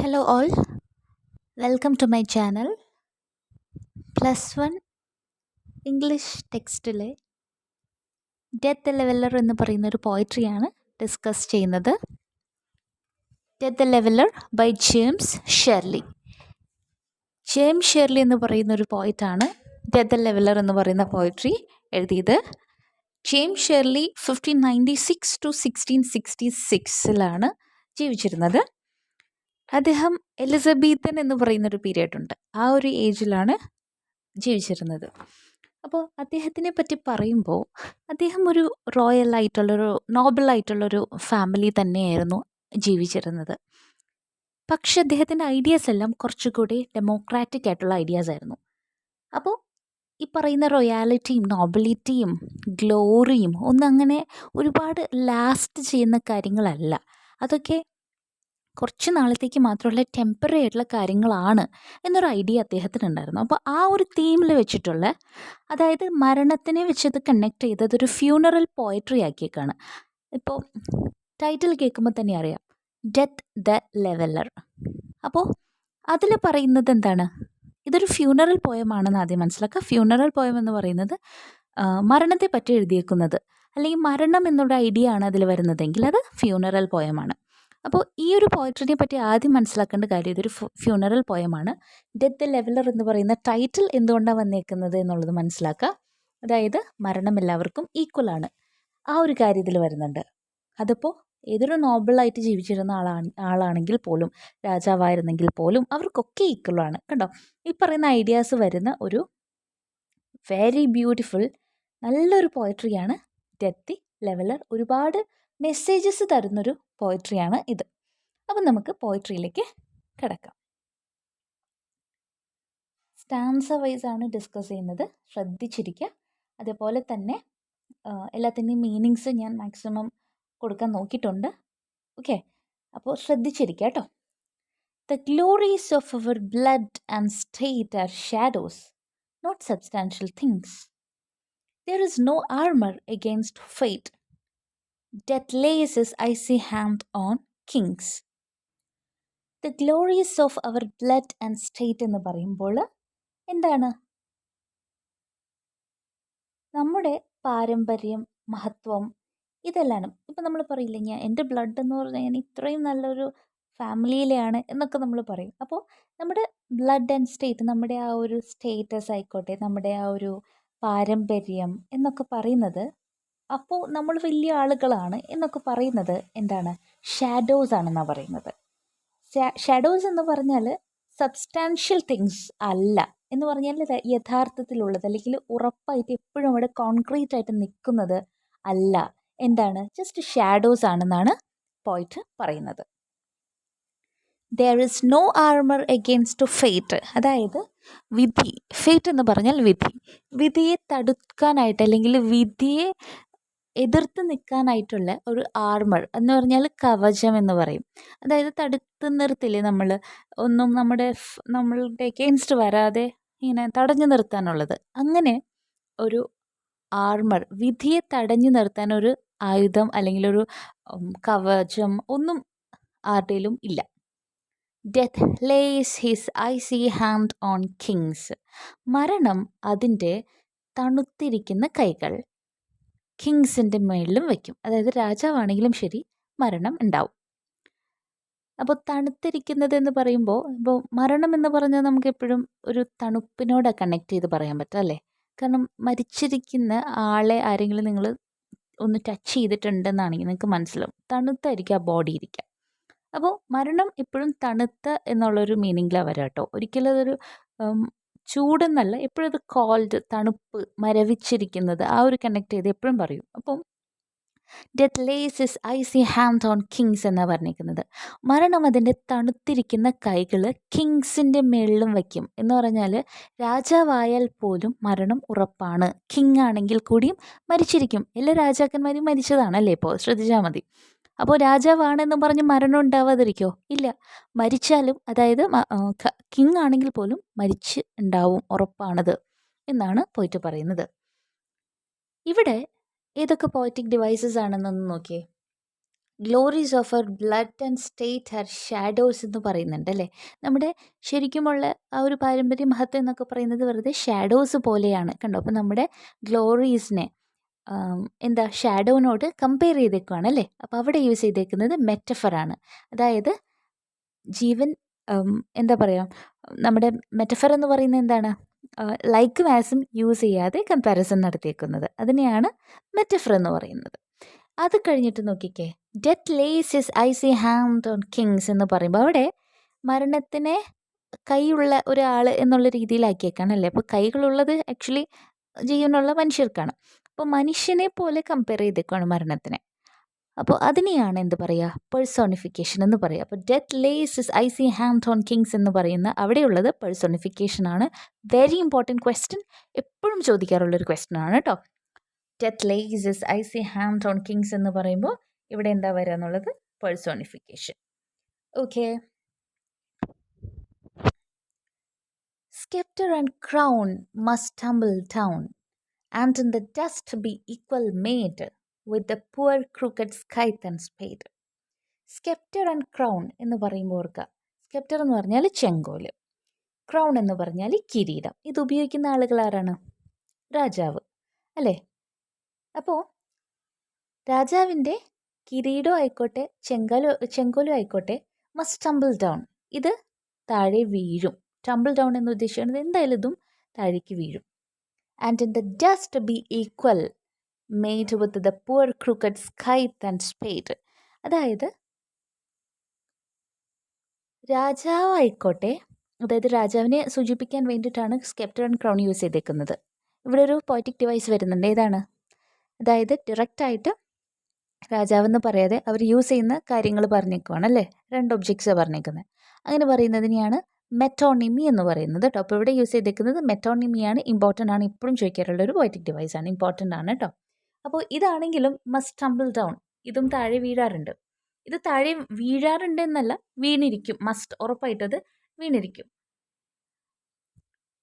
Hello all, welcome to my channel. +1 English ടെക്സ്റ്റിലെ death leveller എന്ന് പറയുന്ന ഒരു പോയട്രിയാണ് ഡിസ്കസ് ചെയ്യുന്നത്. Death leveller by James Shirley. James Shirley എന്ന് പറയുന്ന ഒരു പോയിറ്റാണ് ഡെത്ത് ലെവലർ എന്ന് പറയുന്ന പോയട്രി എഴുതിയത്. ജെയിംസ് ഷെർലി 1596 to 1666 ജീവിച്ചിരുന്നത്. അദ്ദേഹം എലിസബത്തൻ എന്ന് പറയുന്നൊരു പീരിയഡ് ഉണ്ട്, ആ ഒരു ഏജിലാണ് ജീവിച്ചിരുന്നത്. അപ്പോൾ അദ്ദേഹത്തിനെ പറ്റി പറയുമ്പോൾ അദ്ദേഹം ഒരു റോയൽ ആയിട്ടുള്ളൊരു നോബൽ ആയിട്ടുള്ളൊരു ഫാമിലി തന്നെയായിരുന്നു ജീവിച്ചിരുന്നത്. പക്ഷെ അദ്ദേഹത്തിൻ്റെ ഐഡിയാസ് എല്ലാം കുറച്ചുകൂടി ഡെമോക്രാറ്റിക് ആയിട്ടുള്ള ഐഡിയാസ് ആയിരുന്നു. അപ്പോൾ ഈ പറയുന്ന റോയാലിറ്റിയും നോബിലിറ്റിയും ഗ്ലോറിയും ഒന്നും അങ്ങനെ ഒരുപാട് ലാസ്റ്റ് ചെയ്യുന്ന കാര്യങ്ങളല്ല. അതൊക്കെ കുറച്ച് നാളത്തേക്ക് മാത്രമുള്ള ടെമ്പററി ആയിട്ടുള്ള കാര്യങ്ങളാണ് എന്നൊരു ഐഡിയ അദ്ദേഹത്തിനുണ്ടായിരുന്നു. അപ്പോൾ ആ ഒരു തീമിൽ വെച്ചിട്ടുള്ള, അതായത് മരണത്തിനെ വെച്ചത് കണക്ട് ചെയ്തത് ഒരു ഫ്യൂണറൽ പോയട്രി ആക്കിയേക്കാണ്. ഇപ്പോൾ ടൈറ്റിൽ കേൾക്കുമ്പോൾ തന്നെ അറിയാം, ഡെത്ത് ദ ലെവലർ. അപ്പോൾ അതിൽ പറയുന്നത് എന്താണ്? ഇതൊരു ഫ്യൂണറൽ പോയമാണെന്ന് ആദ്യം മനസ്സിലാക്കുക. ഫ്യൂണറൽ പോയം എന്ന് പറയുന്നത് മരണത്തെ പറ്റി എഴുതിയേക്കുന്നത്, അല്ലെങ്കിൽ മരണം എന്നുള്ള ഐഡിയ ആണ് അതിൽ വരുന്നതെങ്കിൽ അത് ഫ്യൂണറൽ പോയമാണ്. അപ്പോൾ ഈ ഒരു പോയട്രിനെ പറ്റി ആദ്യം മനസ്സിലാക്കേണ്ട കാര്യം, ഇതൊരു ഫ്യൂണറൽ പോയമാണ്. ഡെത്ത് ദ ലെവലർ എന്ന് പറയുന്ന ടൈറ്റിൽ എന്തുകൊണ്ടാണ് വന്നേക്കുന്നത് എന്നുള്ളത് മനസ്സിലാക്കുക. അതായത് മരണം എല്ലാവർക്കും ഈക്വലാണ്, ആ ഒരു കാര്യത്തിൽ വരുന്നുണ്ട്. അതിപ്പോൾ ഏതൊരു നോബിളായിട്ട് ജീവിച്ചിരുന്ന ആളാണെങ്കിൽ പോലും, രാജാവായിരുന്നെങ്കിൽ പോലും അവർക്കൊക്കെ ഈക്വലാണ്. കണ്ടോ, ഈ പറയുന്ന ഐഡിയാസ് വരുന്ന ഒരു വെരി ബ്യൂട്ടിഫുൾ നല്ലൊരു പോയട്രിയാണ് ഡെത്ത് ദി ലെവലർ. ഒരുപാട് മെസ്സേജസ് തരുന്നൊരു പോയട്രിയാണ് ഇത്. അപ്പം നമുക്ക് പോയട്രിയിലേക്ക് കിടക്കാം. സ്റ്റാൻസ വൈസ് ആണ് ഡിസ്കസ് ചെയ്യുന്നത്, ശ്രദ്ധിച്ചിരിക്കുക. അതേപോലെ തന്നെ എല്ലാത്തിൻ്റെയും മീനിങ്സ് ഞാൻ മാക്സിമം കൊടുക്കാൻ നോക്കിയിട്ടുണ്ട്. ഓക്കെ, അപ്പോൾ ശ്രദ്ധിച്ചിരിക്കുക കേട്ടോ. The glories of our blood and state are shadows, not substantial things. There is no armor against fate. Death lays his icy hand on kings. The glories of our blood and state എന്ന് പറയുമ്പോൾ എന്താണ്? നമ്മുടെ പാരമ്പര്യം, മഹത്വം, ഇതെല്ലാം. ഇപ്പം നമ്മൾ പറയില്ല, എൻ്റെ ബ്ലഡ് എന്ന് പറഞ്ഞാൽ ഞാൻ ഇത്രയും നല്ലൊരു ഫാമിലിയിലെയാണ് എന്നൊക്കെ നമ്മൾ പറയും. അപ്പോൾ നമ്മുടെ ബ്ലഡ് ആൻഡ് സ്റ്റേറ്റ്, നമ്മുടെ ആ ഒരു സ്റ്റേറ്റസ് ആയിക്കോട്ടെ, നമ്മുടെ ആ ഒരു പാരമ്പര്യം എന്നൊക്കെ പറയുന്നത്, അപ്പോൾ നമ്മൾ വലിയ ആളുകളാണ് എന്നൊക്കെ പറയുന്നത് എന്താണ്? ഷാഡോസ് ആണെന്നാണ് പറയുന്നത്. ഷാഡോസ് എന്ന് പറഞ്ഞാൽ സബ്സ്റ്റാൻഷ്യൽ തിങ്സ് അല്ല എന്ന് പറഞ്ഞാൽ യഥാർത്ഥത്തിലുള്ളത്, അല്ലെങ്കിൽ ഉറപ്പായിട്ട് എപ്പോഴും അവിടെ കോൺക്രീറ്റ് ആയിട്ട് നിൽക്കുന്നത് അല്ല. എന്താണ്? ജസ്റ്റ് ഷാഡോസ് ആണെന്നാണ് പോയിറ്റ് പറയുന്നത്. There is no armour against fate, അതായത് വിധി. ഫേറ്റ് എന്ന് പറഞ്ഞാൽ വിധി. വിധിയെ തടുക്കാനായിട്ട്, അല്ലെങ്കിൽ വിധിയെ എതിർത്ത് നിൽക്കാനായിട്ടുള്ള ഒരു ആർമർ എന്ന് പറഞ്ഞാൽ കവചം എന്ന് പറയും. അതായത് തടുത്ത് നിർത്തില്ലേ നമ്മൾ, ഒന്നും നമ്മളുടെ എഗെയിൻസ്റ്റ് വരാതെ ഇങ്ങനെ തടഞ്ഞു നിർത്താനുള്ളത്. അങ്ങനെ ഒരു ആർമർ, വിധിയെ തടഞ്ഞു നിർത്താൻ ഒരു ആയുധം അല്ലെങ്കിൽ ഒരു കവചം ഒന്നും ആരുടെയിലും ഇല്ല. Death lays his icy hand on kings. മരണം അതിൻ്റെ തണുത്തിരിക്കുന്ന കൈകൾ കിങ്സിൻ്റെ മേളിലും വയ്ക്കും. അതായത് രാജാവാണെങ്കിലും ശരി, മരണം ഉണ്ടാവും. അപ്പോൾ തണുത്തിരിക്കുന്നത് എന്ന് പറയുമ്പോൾ, ഇപ്പോൾ മരണം എന്ന് പറഞ്ഞാൽ നമുക്ക് എപ്പോഴും ഒരു തണുപ്പിനോട് കണക്ട് ചെയ്ത് പറയാൻ പറ്റും അല്ലേ? കാരണം മരിച്ചിരിക്കുന്ന ആളെ ആരെങ്കിലും നിങ്ങൾ ഒന്ന് ടച്ച് ചെയ്തിട്ടുണ്ടെന്നാണെങ്കിൽ നിങ്ങൾക്ക് മനസ്സിലാവും, തണുത്തായിരിക്കും ആ ബോഡി ഇരിക്കുക. അപ്പോൾ മരണം എപ്പോഴും തണുത്ത എന്നുള്ളൊരു മീനിങ്ങിലാണ് വരാം കേട്ടോ. ഒരിക്കലും അതൊരു ചൂടെന്നല്ല, എപ്പോഴും അത് കോൾഡ്, തണുപ്പ്, മരവിച്ചിരിക്കുന്നത്, ആ ഒരു കണക്ട് ചെയ്ത് എപ്പോഴും പറയും. അപ്പം death lays his icy hand on kings എന്നാണ് പറഞ്ഞിരിക്കുന്നത്. മരണം അതിൻ്റെ തണുത്തിരിക്കുന്ന കൈകൾ കിങ്സിൻ്റെ മേളിലും വയ്ക്കും എന്ന് പറഞ്ഞാൽ രാജാവായാൽ പോലും മരണം ഉറപ്പാണ്. കിങ് ആണെങ്കിൽ കൂടിയും മരിച്ചിരിക്കും. എല്ലാ രാജാക്കന്മാരും മരിച്ചതാണല്ലേ, ഇപ്പോൾ ശ്രദ്ധിച്ചാൽ മതി. അപ്പോൾ രാജാവാണെന്ന് പറഞ്ഞ് മരണം ഉണ്ടാവാതിരിക്കോ? ഇല്ല, മരിച്ചാലും, അതായത് കിങ് ആണെങ്കിൽ പോലും മരിച്ച് ഉണ്ടാവും, ഉറപ്പാണത് എന്നാണ് പോയിട്ട് പറയുന്നത്. ഇവിടെ ഏതൊക്കെ പോയറ്റിക് ഡിവൈസസ് ആണെന്നൊന്ന് നോക്കിയേ. Glories of our blood and state are shadows എന്ന് പറയുന്നുണ്ട് അല്ലേ. നമ്മുടെ ശരിക്കുമുള്ള ആ ഒരു പാരമ്പര്യ മഹത്വം എന്നൊക്കെ പറയുന്നത് വെറുതെ ഷാഡോസ് പോലെയാണ് കണ്ടോ. അപ്പോൾ നമ്മുടെ ഗ്ലോറീസിനെ എന്താ ഷാഡോനോട് കമ്പയർ ചെയ്തേക്കുവാണ് അല്ലേ. അപ്പോൾ അവിടെ യൂസ് ചെയ്തേക്കുന്നത് മെറ്റഫറാണ്. അതായത് ജീവൻ എന്താ പറയുക, നമ്മുടെ മെറ്റഫർ എന്ന് പറയുന്നത് എന്താണ്, ലൈക്ക് മാസും യൂസ് ചെയ്യാതെ കമ്പാരിസൺ നടത്തിയേക്കുന്നത്, അതിനെയാണ് മെറ്റഫർ എന്ന് പറയുന്നത്. അത് കഴിഞ്ഞിട്ട് നോക്കിക്കേ, death lays his icy hand on kings എന്ന് പറയുമ്പോൾ അവിടെ മരണത്തിനെ കൈയുള്ള ഒരാൾ എന്നുള്ള രീതിയിലാക്കിയേക്കാണ് അല്ലേ. അപ്പോൾ കൈകളുള്ളത് ആക്ച്വലി ജീവനുള്ള മനുഷ്യർക്കാണ്. അപ്പോൾ മനുഷ്യനെ പോലെ കമ്പയർ ചെയ്തേക്കാണ് മരണത്തിനെ. അപ്പോൾ അതിനെയാണ് എന്ത് പറയുക, പേഴ്സോണിഫിക്കേഷൻ എന്ന് പറയുക. അപ്പോൾ death lays his icy hand on kings എന്ന് പറയുന്ന അവിടെയുള്ളത് പേഴ്സോണിഫിക്കേഷൻ ആണ്. വെരി ഇമ്പോർട്ടൻറ്റ് ക്വസ്റ്റ്യൻ, എപ്പോഴും ചോദിക്കാറുള്ളൊരു ക്വസ്റ്റ്യൻ ആണ് കേട്ടോ. Death lays his icy hand on kings എന്ന് പറയുമ്പോൾ ഇവിടെ എന്താ വരിക എന്നുള്ളത് personification. Okay. Scepter and crown must tumble down, and in the dust be equal made with the poor crooked scythe and spade. Scepter and crown എന്ന് പറയുമ്പോൾ ഓർക്കുക, sceptre എന്ന് പറഞ്ഞാൽ ചെങ്കോല്, ക്രൗൺ എന്ന് പറഞ്ഞാൽ കിരീടം. ഇത് ഉപയോഗിക്കുന്ന ആളുകൾ ആരാണ്? രാജാവ് അല്ലേ. അപ്പോൾ രാജാവിൻ്റെ കിരീടം ആയിക്കോട്ടെ ചെങ്കോലും ആയിക്കോട്ടെ മസ്റ്റ് ടംബിൾ ഡൗൺ, ഇത് താഴെ വീഴും. ടംബിൾ ഡൗൺ എന്ന് ഉദ്ദേശിക്കുന്നത് എന്തായാലും ഇതും താഴേക്ക് വീഴും. And in the dust be equal made with the poor crooked scythe and spade. അതായത് രാജാവായിക്കോട്ടെ, അതായത് രാജാവിനെ സൂചിപ്പിക്കാൻ വേണ്ടിയിട്ടാണ് സ്കെപ്റ്റർ ആൻഡ് ക്രൗൺ യൂസ് ചെയ്തേക്കുന്നത്. ഇവിടെ ഒരു പോയറ്റിക് ഡിവൈസ് വരുന്നുണ്ട്. ഏതാണ്? അതായത് ഡയറക്റ്റായിട്ട് രാജാവെന്ന് പറയാതെ അവർ യൂസ് ചെയ്യുന്ന കാര്യങ്ങൾ പറഞ്ഞേക്കുവാണ് അല്ലേ. 2 ഒബ്ജക്ട്സാണ് പറഞ്ഞേക്കുന്നത്. അങ്ങനെ പറയുന്നതിനെയാണ് മെറ്റോണിമി എന്ന് പറയുന്നത് കേട്ടോ. അപ്പോൾ ഇവിടെ യൂസ് ചെയ്തേക്കുന്നത് മെറ്റോണിമിയാണ്. ഇമ്പോർട്ടൻ്റ് ആണ്, ഇപ്പോഴും ചോദിക്കാറുള്ള ഒരു പോയറ്റിക് ഡിവൈസ് ആണ്, ഇമ്പോർട്ടൻ്റ് ആണ് കേട്ടോ. അപ്പോൾ ഇതാണെങ്കിലും മസ്റ്റ് ടംബിൾ ഡൗൺ, ഇതും താഴെ വീഴാറുണ്ട്. ഇത് താഴെ വീഴാറുണ്ട് എന്നല്ല, വീണിരിക്കും, മസ്റ്റ്, ഉറപ്പായിട്ടത് വീണിരിക്കും.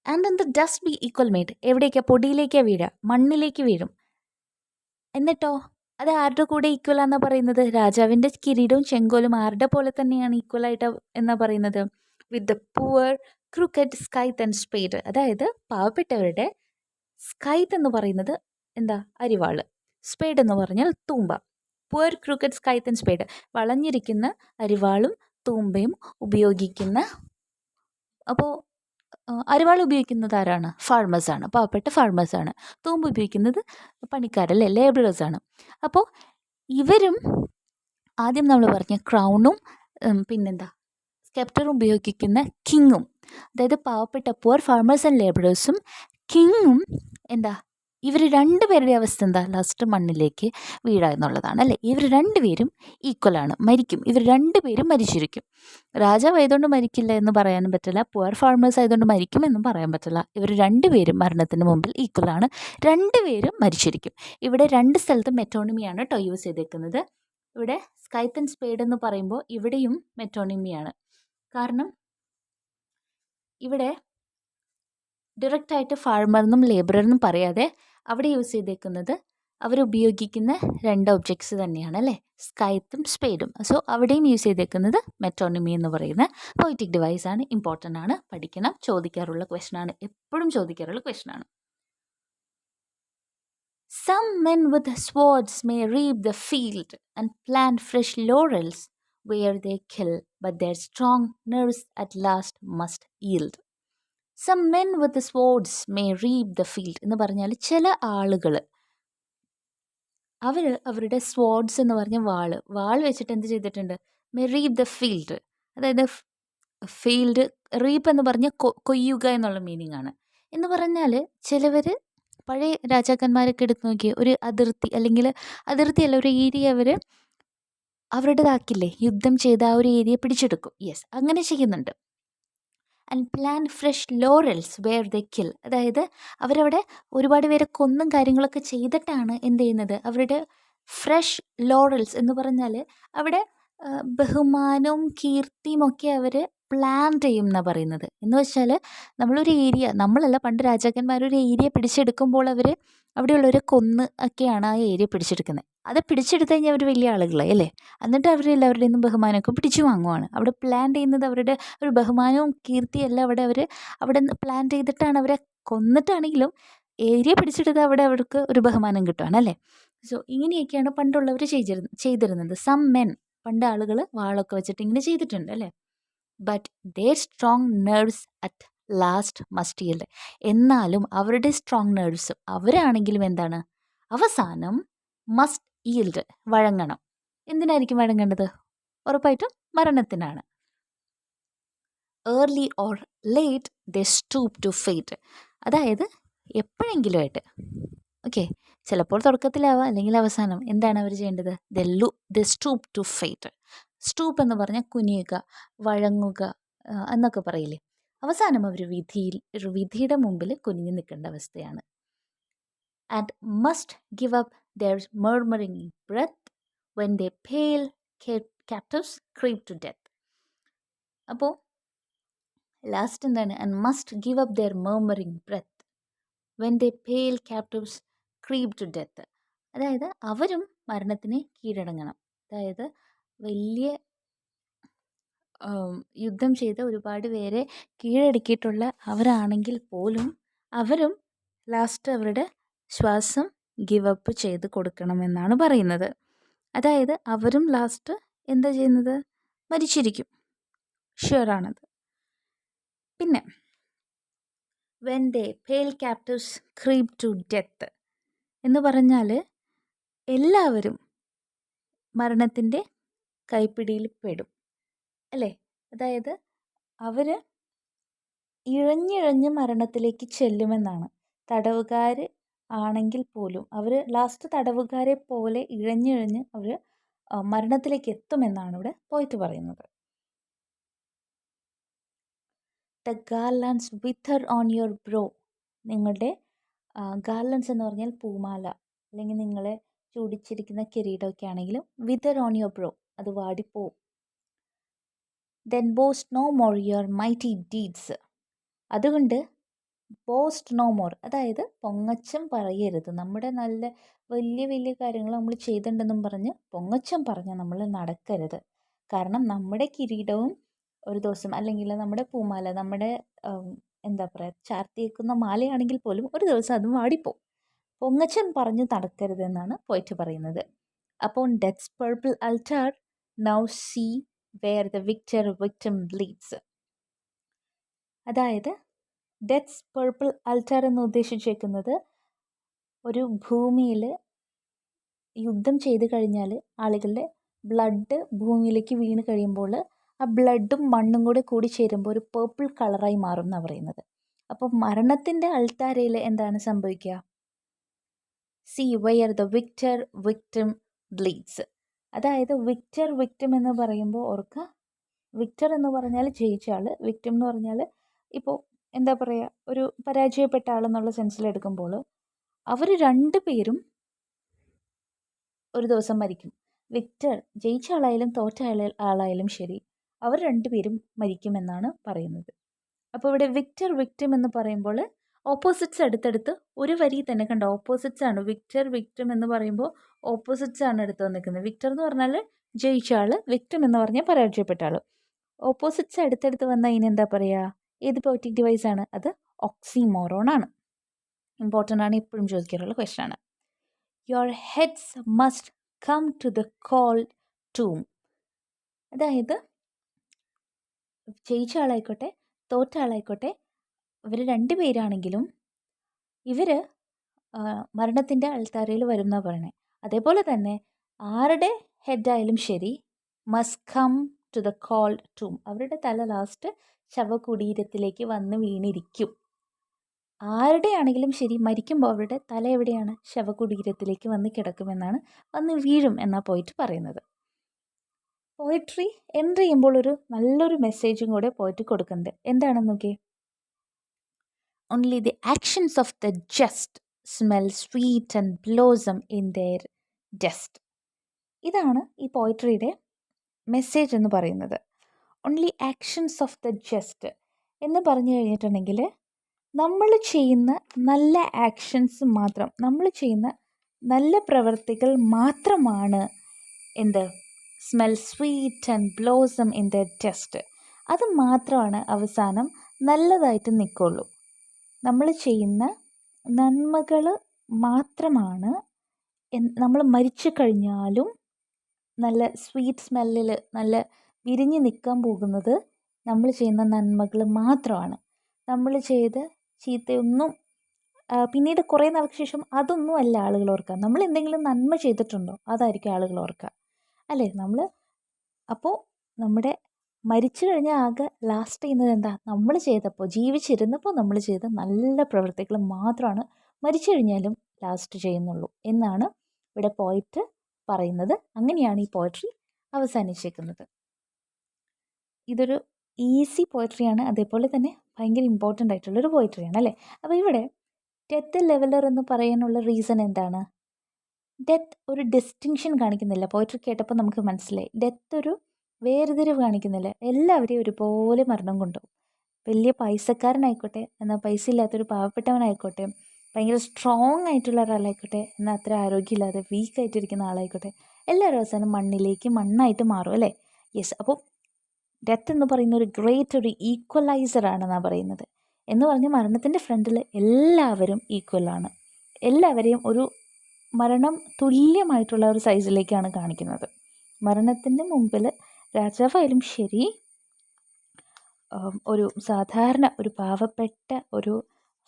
And in the dust be equal made, എവിടേക്കാണ്? പൊടിയിലേക്കാണ് വീഴുക, മണ്ണിലേക്ക് വീഴും. എന്നിട്ടോ അത് ആരുടെ കൂടെ ഈക്വൽ ആണെന്നാണ് പറയുന്നത്? രാജാവിൻ്റെ കിരീടവും ചെങ്കോലും ആരുടെ പോലെ തന്നെയാണ് ഈക്വലായിട്ട് എന്നാണ് പറയുന്നത്? With the poor crooked scythe and spade. അതായത് പാവപ്പെട്ടവരുടെ സ്കൈത്ത് എന്ന് പറയുന്നത് എന്താ? അരിവാള്. സ്പേഡ് എന്ന് പറഞ്ഞാൽ തൂമ്പ. Poor crooked scythe and spade, വളഞ്ഞിരിക്കുന്ന അരിവാളും തൂമ്പയും ഉപയോഗിക്കുന്ന. അപ്പോൾ അരിവാൾ ഉപയോഗിക്കുന്നത് ആരാണ്? ഫാർമേഴ്സാണ്, പാവപ്പെട്ട ഫാർമേഴ്സാണ്. തൂമ്പ് ഉപയോഗിക്കുന്നത് പണിക്കാരല്ലേ, ലേബറേഴ്സാണ്. അപ്പോൾ ഇവരും ആദ്യം നമ്മൾ പറഞ്ഞ ക്രൗണും പിന്നെന്താ സ്കെപ്റ്ററും ഉപയോഗിക്കുന്ന കിങ്ങും, അതായത് പാവപ്പെട്ട പുവർ ഫാർമേഴ്സ് ആൻഡ് ലേബറേഴ്സും കിങ്ങും എന്താ, ഇവർ രണ്ടുപേരുടെ അവസ്ഥ എന്താ? ലാസ്റ്റ് മണ്ണിലേക്ക് വീഴുക എന്നുള്ളതാണ് അല്ലേ. ഇവർ രണ്ടുപേരും ഈക്വലാണ്, മരിക്കും. ഇവർ രണ്ടുപേരും മരിച്ചിരിക്കും. രാജാവ് ആയതുകൊണ്ട് മരിക്കില്ല എന്ന് പറയാനും പറ്റില്ല, പുവർ ഫാർമേഴ്സ് ആയതുകൊണ്ട് മരിക്കുമെന്നും പറയാൻ പറ്റില്ല. ഇവർ രണ്ടുപേരും മരണത്തിന് മുമ്പിൽ ഈക്വലാണ്, രണ്ടുപേരും മരിച്ചിരിക്കും. ഇവിടെ 2 സ്ഥലത്തും മെറ്റോണിമിയാണ് കേട്ടോ യൂസ് ചെയ്തേക്കുന്നത്. ഇവിടെ സ്കൈത്ത് ആൻഡ് സ്പേഡ് എന്ന് പറയുമ്പോൾ ഇവിടെയും മെറ്റോണിമിയാണ്. കാരണം ഇവിടെ ഡയറക്റ്റായിട്ട് ഫാർമറെന്നും ലേബറെന്നും പറയാതെ അവിടെ യൂസ് ചെയ്തേക്കുന്നത് അവരുപയോഗിക്കുന്ന 2 ഒബ്ജക്ട്സ് തന്നെയാണ് അല്ലേ, സ്കൈത്തും സ്പേഡും. സോ അവിടെയും യൂസ് ചെയ്തേക്കുന്നത് മെറ്റോണിമി എന്ന് പറയുന്ന പോയറ്റിക് ഡിവൈസാണ്. ഇമ്പോർട്ടൻ്റ് ആണ്, പഠിക്കണം, ചോദിക്കാറുള്ള ക്വസ്റ്റനാണ്, എപ്പോഴും ചോദിക്കാറുള്ള ക്വസ്റ്റനാണ്. Some men with swords may reap the field and plant fresh laurels where they kill, but their strong nerves at last must yield. Some men with swords may reap the field എന്ന് പറഞ്ഞാൽ ചില ആളുകൾ അവർ അവരുടെ സ്വാഡ്സ് എന്ന് പറഞ്ഞ വാൾ വെച്ചിട്ട് എന്ത് ചെയ്തിട്ടുണ്ട്? മേ റീപ്പ് ദ ഫീൽഡ്, അതായത് ഫീൽഡ്, റീപ്പ് എന്ന് പറഞ്ഞാൽ കൊയ്യുക എന്നുള്ള മീനിങ് ആണ്. എന്ന് പറഞ്ഞാൽ ചിലവർ പഴയ രാജാക്കന്മാരൊക്കെ എടുത്ത് നോക്കിയ ഒരു അതിർത്തി, അല്ലെങ്കിൽ അതിർത്തിയല്ല, ഒരു ഏരിയ അവർ അവരുടേതാക്കില്ലേ, യുദ്ധം ചെയ്ത് ആ ഒരു ഏരിയ പിടിച്ചെടുക്കും. യെസ്, അങ്ങനെ ചെയ്യുന്നുണ്ട്. And plant fresh laurels where the kill, അതായത് അവരവിടെ ഒരുപാട് പേരെ കൊന്നും കാര്യങ്ങളൊക്കെ ചെയ്തിട്ടാണ് എന്ത് ചെയ്യുന്നത്? അവരുടെ ഫ്രഷ് ലോറൽസ് എന്ന് പറഞ്ഞാൽ അവിടെ ബഹുമാനവും കീർത്തിയും ഒക്കെ അവർ പ്ലാൻ ചെയ്യും എന്നാണ് പറയുന്നത്. എന്ന് വെച്ചാൽ നമ്മളൊരു ഏരിയ, നമ്മളല്ല, പണ്ട് രാജാക്കന്മാരൊരു ഏരിയ പിടിച്ചെടുക്കുമ്പോൾ അവർ അവിടെയുള്ളവരെ കൊന്ന് ഒക്കെയാണ് ആ ഏരിയ പിടിച്ചെടുക്കുന്നത്. അത് പിടിച്ചെടുത്ത് കഴിഞ്ഞാൽ അവർ വലിയ ആളുകളായി അല്ലേ. എന്നിട്ട് അവർ എല്ലാവരുടെയും നിന്നും ബഹുമാനമൊക്കെ പിടിച്ചു വാങ്ങുവാണ്. അവിടെ പ്ലാൻ ചെയ്യുന്നത് അവരുടെ ഒരു ബഹുമാനവും കീർത്തിയും എല്ലാം അവിടെ പ്ലാൻ ചെയ്തിട്ടാണ് അവരെ കൊന്നിട്ടാണെങ്കിലും ഏരിയ പിടിച്ചെടുത്ത് അവിടെ അവർക്ക് ഒരു ബഹുമാനം കിട്ടുവാണ് അല്ലേ. സോ ഇങ്ങനെയൊക്കെയാണ് പണ്ടുള്ളവർ ചെയ്തിരുന്നത്. സം മെൻ, പണ്ട് ആളുകൾ വാളൊക്കെ വെച്ചിട്ട് ഇങ്ങനെ ചെയ്തിട്ടുണ്ട് അല്ലേ. But their strong nerves at last must yield. എന്നാലും അവരുടെ സ്ട്രോങ് നെർവ്സ്, അവരാണെങ്കിലും എന്താണ്, അവസാനം മസ്റ്റ് ഈൽഡ്, വഴങ്ങണം. എന്തിനായിരിക്കും വഴങ്ങേണ്ടത്? ഉറപ്പായിട്ടും മരണത്തിനാണ്. Early or late they stoop to fate. അതായത് എപ്പോഴെങ്കിലും ആയിട്ട്, ഓക്കെ, ചിലപ്പോൾ തുടക്കത്തിലാവാം അല്ലെങ്കിൽ അവസാനം. എന്താണ് അവർ ചെയ്യേണ്ടത്? ദേ സ്റ്റൂപ്പ് ടു ഫേറ്റ്. സ്റ്റൂപ്പ് എന്ന് പറഞ്ഞാൽ കുനിയുക, വഴങ്ങുക എന്നൊക്കെ പറയില്ലേ. അവസാനം അവർ വിധിയുടെ മുമ്പിൽ കുനിഞ്ഞു നിൽക്കേണ്ട അവസ്ഥയാണ്. And must give up their murmuring breath when they pale captives creep to death. അപ്പോൾ ലാസ്റ്റ് എന്താണ്? And must give up their murmuring breath when they pale captives creep to death. അതായത് അവരും മരണത്തിന് കീഴടങ്ങണം. അതായത് വലിയ യുദ്ധം ചെയ്ത് ഒരുപാട് പേരെ കീഴടക്കിയിട്ടുള്ള അവരാണെങ്കിൽ പോലും അവരും ലാസ്റ്റ് അവരുടെ ശ്വാസം ഗിവ് അപ്പ് ചെയ്ത് കൊടുക്കണമെന്നാണ് പറയുന്നത്. അതായത് അവരും ലാസ്റ്റ് എന്താ ചെയ്യുന്നത്? മരിച്ചിരിക്കും, ഷുവറാണത്. പിന്നെ when they pale captives creep to death എന്ന് പറഞ്ഞാൽ എല്ലാവരും മരണത്തിൻ്റെ കൈപ്പിടിയിൽ പെടും അല്ലേ. അതായത് അവർ ഇഴഞ്ഞിഴഞ്ഞ് മരണത്തിലേക്ക് ചെല്ലുമെന്നാണ്. തടവുകാർ ആണെങ്കിൽ പോലും അവർ ലാസ്റ്റ് തടവുകാരെ പോലെ ഇഴഞ്ഞിഴഞ്ഞ് അവർ മരണത്തിലേക്ക് എത്തുമെന്നാണ് ഇവിടെ പോയിട്ട് പറയുന്നത്. The garlands wither on your brow. നിങ്ങളുടെ ഗാർലൻഡ്സ് എന്ന് പറഞ്ഞാൽ പൂമാല, അല്ലെങ്കിൽ നിങ്ങളെ ചൂടിച്ചിരിക്കുന്ന കിരീടമൊക്കെ ആണെങ്കിലും വിതർ ഓൺ യുവർ ബ്രോ, അത് വാടിപ്പോവും. Then boast no more your mighty deeds. അതുകൊണ്ട് ബോസ്റ്റ് നോ മോർ, അതായത് പൊങ്ങച്ചം പറയരുത്. നമ്മുടെ നല്ല വലിയ വലിയ കാര്യങ്ങൾ നമ്മൾ ചെയ്തിട്ടുണ്ടെന്നും പറഞ്ഞ് പൊങ്ങച്ചം പറഞ്ഞ് നമ്മൾ നടക്കരുത്. കാരണം നമ്മുടെ കിരീടവും ഒരു ദിവസം, അല്ലെങ്കിൽ നമ്മുടെ പൂമാല, നമ്മുടെ എന്താ പറയുക, ചാർത്തിയേക്കുന്ന മാലയാണെങ്കിൽ പോലും ഒരു ദിവസം അതും വാടിപ്പോവും. പൊങ്ങച്ചം പറഞ്ഞ് നടക്കരുതെന്നാണ് പോയിട്ട് പറയുന്നത്. അപ്പോൾ death's purple altar now see where the victim bleeds. അതായത് ഡെത്ത്സ് പർപ്പിൾ അൾട്ടാർ എന്ന് ഉദ്ദേശിച്ചേക്കുന്നത് ഒരു ഭൂമിയിൽ യുദ്ധം ചെയ്ത് കഴിഞ്ഞാൽ ആളുകളുടെ ബ്ലഡ് ഭൂമിയിലേക്ക് വീണ് കഴിയുമ്പോൾ ആ ബ്ലഡും മണ്ണും കൂടി ചേരുമ്പോൾ ഒരു പേർപ്പിൾ കളറായി മാറും എന്നാണ് പറയുന്നത്. അപ്പോൾ മരണത്തിൻ്റെ അൾത്താരയിൽ എന്താണ് സംഭവിക്കുക? See where the victim bleeds. അതായത് വിക്ടിം എന്ന് പറയുമ്പോൾ ഓർക്കുക, വിക്ടർ എന്ന് പറഞ്ഞാൽ ജയിച്ച ആൾ, വിക്ടിം എന്ന് പറഞ്ഞാൽ ഇപ്പോൾ എന്താ പറയുക, ഒരു പരാജയപ്പെട്ട ആളെന്നുള്ള സെൻസിലെടുക്കുമ്പോൾ അവർ രണ്ടുപേരും ഒരു ദിവസം മരിക്കും. വിക്ടർ ജയിച്ച ആളായാലും തോറ്റ ആളായാലും ശരി, അവർ രണ്ടുപേരും മരിക്കുമെന്നാണ് പറയുന്നത്. അപ്പോൾ ഇവിടെ വിക്ടിം എന്ന് പറയുമ്പോൾ ഓപ്പോസിറ്റ്സ് അടുത്തടുത്ത് ഒരു വരി തന്നെ കണ്ടോ, ഓപ്പോസിറ്റ്സ് ആണ്. വിക്ടിം എന്ന് പറയുമ്പോൾ ഓപ്പോസിറ്റ്സ് ആണ് അടുത്ത് വന്നിരിക്കുന്നത്. വിക്ടർ എന്ന് പറഞ്ഞാൽ ജയിച്ച ആൾ, വിക്ടിം എന്ന് പറഞ്ഞാൽ പരാജയപ്പെട്ട ആൾ. ഓപ്പോസിറ്റ്സ് അടുത്തടുത്ത് വന്നാൽ ഇനി എന്താ പറയുക? ഏത് പോയറ്റിക് ഡിവൈസ് ആണ്? അത് ഓക്സിമോറോൺ ആണ്. ഇമ്പോർട്ടൻ്റ് ആണ്, എപ്പോഴും ചോദിക്കാറുള്ള ക്വസ്റ്റ്യൻ ആണ്. Your heads must come to the cold tomb. അതായത് ജയിച്ച ആളായിക്കോട്ടെ തോറ്റ ആളായിക്കോട്ടെ, ഇവർ രണ്ടുപേരാണെങ്കിലും ഇവർ മരണത്തിൻ്റെ അൾത്താരയിൽ വരും എന്നാണ് പറയണേ. അതേപോലെ തന്നെ ആരുടെ ഹെഡായാലും ശരി, must come to the cold tomb. അവരുടെ തല ലാസ്റ്റ് ശവകുടീരത്തിലേക്ക് വന്ന് വീണിരിക്കും. ആരുടെ ആണെങ്കിലും ശരി, മരിക്കുമ്പോൾ അവരുടെ തല എവിടെയാണ്? ശവകുടീരത്തിലേക്ക് വന്ന് കിടക്കുമെന്നാണ്, വന്ന് വീഴും എന്നാണ് പോയിട്ട് പറയുന്നത്. പോയട്രി എൻ്റർ ചെയ്യുമ്പോൾ ഒരു നല്ലൊരു മെസ്സേജും കൂടെ പോയിട്ട് കൊടുക്കുന്നുണ്ട്. എന്താണെന്ന് നോക്കിയേ. Only the actions of the just smell sweet and blossom in there dust. ഇതാണ് ഈ പോയട്രിയുടെ മെസ്സേജ് എന്ന് പറയുന്നത്. Only actions of the just എന്ന് പറഞ്ഞു കഴിഞ്ഞിട്ടുണ്ടെങ്കിൽ നമ്മൾ ചെയ്യുന്ന നല്ല ആക്ഷൻസ് മാത്രം, നമ്മൾ ചെയ്യുന്ന നല്ല പ്രവൃത്തികൾ മാത്രമാണ് എന്ത് smell sweet and blossom in the just. അത് മാത്രമാണ് അവസാനം നല്ലതായിട്ട് നിൽക്കുള്ളൂ. നമ്മൾ ചെയ്യുന്ന നന്മകൾ മാത്രമാണ് നമ്മൾ മരിച്ചു കഴിഞ്ഞാലും നല്ല സ്വീറ്റ് സ്മെല്ലിൽ നല്ല വിരിഞ്ഞ് നിൽക്കാൻ പോകുന്നത്. നമ്മൾ ചെയ്യുന്ന നന്മകൾ മാത്രമാണ്. നമ്മൾ ചെയ്ത ചീത്തയൊന്നും പിന്നീട് കുറേ നാൾക്ക് ശേഷം അതൊന്നും അല്ല ആളുകൾ ഓർക്കുക. നമ്മൾ എന്തെങ്കിലും നന്മ ചെയ്തിട്ടുണ്ടോ അതായിരിക്കും ആളുകൾ ഓർക്കുക, അല്ലേ? അപ്പോൾ നമ്മുടെ മരിച്ചു കഴിഞ്ഞാൽ ആകെ ലാസ്റ്റ് ചെയ്യുന്നത് എന്താ? നമ്മൾ ചെയ്തപ്പോൾ, ജീവിച്ചിരുന്നപ്പോൾ നമ്മൾ ചെയ്ത നല്ല പ്രവൃത്തികൾ മാത്രമാണ് മരിച്ചു കഴിഞ്ഞാലും ലാസ്റ്റ് ചെയ്യുന്നുള്ളൂ എന്നാണ് ഇവിടെ പോയിറ്റ് പറയുന്നത്. അങ്ങനെയാണ് ഈ പോയട്രി അവസാനിച്ചേക്കുന്നത്. ഇതൊരു ഈസി പോയട്രിയാണ്, അതേപോലെ തന്നെ ഭയങ്കര ഇമ്പോർട്ടൻ്റ് ആയിട്ടുള്ളൊരു പോയട്രിയാണ്, അല്ലേ? അപ്പോൾ ഇവിടെ ഡെത്ത് ലെവലർ എന്ന് പറയാനുള്ള റീസൺ എന്താണ്? ഡെത്ത് ഒരു ഡിസ്റ്റിങ്ഷൻ കാണിക്കുന്നില്ല. പോയട്രി കേട്ടപ്പോൾ നമുക്ക് മനസ്സിലായി, ഡെത്ത് ഒരു വേർതിരിവ് കാണിക്കുന്നില്ല. എല്ലാവരെയും ഒരുപോലെ മരണം കൊണ്ടുപോകും. വലിയ പൈസക്കാരനായിക്കോട്ടെ, എന്നാൽ പൈസ ഇല്ലാത്തൊരു പാവപ്പെട്ടവനായിക്കോട്ടെ, ഭയങ്കര സ്ട്രോങ് ആയിട്ടുള്ള ഒരാളായിക്കോട്ടെ, എന്നാൽ അത്ര ആരോഗ്യമില്ലാതെ വീക്കായിട്ടിരിക്കുന്ന ആളായിക്കോട്ടെ, എല്ലാവരും അവസാനം മണ്ണായിട്ട് മാറും, അല്ലേ? യെസ്. അപ്പോൾ ഡെത്ത് എന്ന് പറയുന്ന ഒരു ഗ്രേറ്റ് ഒരു ഈക്വലൈസർ ആണെന്നാണ് പറയുന്നത്. എന്ന് പറഞ്ഞ് മരണത്തിൻ്റെ ഫ്രണ്ടിൽ എല്ലാവരും ഈക്വലാണ്. എല്ലാവരെയും ഒരു മരണം തുല്യമായിട്ടുള്ള ഒരു സൈസിലേക്കാണ് കാണിക്കുന്നത്. മരണത്തിൻ്റെ മുമ്പിൽ രാജാവായാലും ശരി, ഒരു സാധാരണ ഒരു പാവപ്പെട്ട ഒരു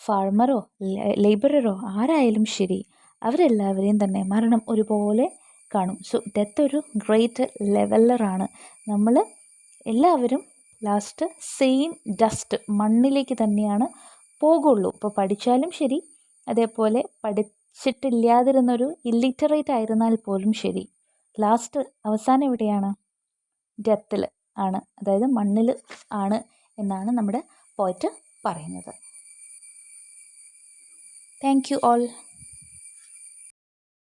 ഫാർമറോ ലേബററോ ആരായാലും ശരി, അവരെല്ലാവരെയും തന്നെ മരണം ഒരുപോലെ കാണും. സോ ഡെത്ത് ഒരു ഗ്രേറ്റ് ലെവലറാണ്. നമ്മൾ എല്ലാവരും ലാസ്റ്റ് സെയിം ഡസ്റ്റ് മണ്ണിലേക്ക് തന്നെയാണ് പോകുള്ളൂ. ഇപ്പോൾ പഠിച്ചാലും ശരി, അതേപോലെ പഠിച്ചിട്ടില്ലാതിരുന്നൊരു ഇല്ലിറ്ററേറ്റ് ആയിരുന്നാൽ പോലും ശരി, ലാസ്റ്റ് അവസാനം എവിടെയാണ്? ഡെത്തിൽ ആണ്, അതായത് മണ്ണിൽ ആണ് എന്നാണ് നമ്മുടെ പോയിറ്റ് പറയുന്നത്. Thank you all.